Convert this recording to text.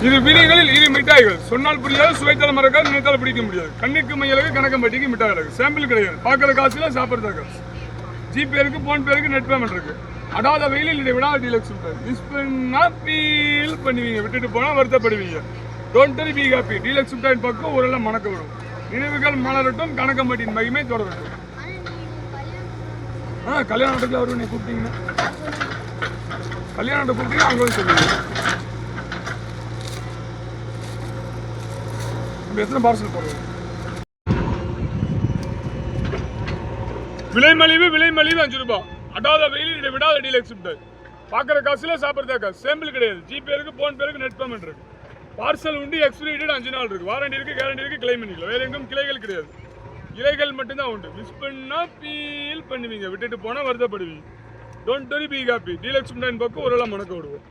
இது விதிகளில் இது மிட்டாய்கள் சொன்னால் புரியாது, சுவைத்தால் மறக்காது, நினைத்தால் பிடிக்க முடியாது. கண்ணுக்கு மையலுக்கு கணக்கம்பட்டிக்கு மிட்டாய் இருக்கு. சாம்பிள் கிடையாது. பார்க்குற காசுல சாப்பிட்ற காசு. ஜிபே இருக்கு, போன்பே இருக்கு, நெட் பேமெண்ட் இருக்கு. அடாத வெயிலில் இதை விடா டீலக்ஸ் மிஸ் பண்ணா ஃபீல் பண்ணுவீங்க, விட்டுட்டு போனால் வருத்தப்படுவீங்க. Don't be happy. டீலக்ஸ் மிட்டாயின் பக்கம் ஊரெல்லாம் மணக்க விடும். நினைவுகள் மலரட்டும், கணக்கம்பட்டியின் மகிமை தொடரட்டும். கல்யாணத்துக்குள்ள அவரு நீ கூப்பிட்டீங்கன்னா கல்யாணத்தை கூப்பிட்டீங்கன்னா அங்கே வந்து சொல்லுவீங்க. எத்தனை பார்சல் போடுவோம்? விலை மலிவு 5 ரூபாய். அடாத வெயில் இதை விடாத டீலக்ஸ் மிட்டாய். பார்க்குற காசுல சாப்பிட்றதா காசு. சாம்பிள் கிடையாது. ஜிபே இருக்கு, போன்பே இருக்கு, நெட் பேமெண்ட் இருக்கு. பார்சல் உண்டு, எக்ஸ்பிரி டேட் 5 நாள் இருக்கு. வாரண்டி இருக்கு, கேரண்டி இருக்கு, கிளைம் பண்ணிக்கலாம். வேற எங்கும் கிளைகள் கிடையாது. இலைகள் மட்டும்தான் உண்டு. மிஸ் பண்ணா ஃபீல் பண்ணுவீங்க, விட்டுட்டு போனால் வருத்தப்படுவீங்க. Don't be happy. டீலக்ஸ் மிட்டாயின் பக்கம் ஒரு மணக்க விடுவோம்.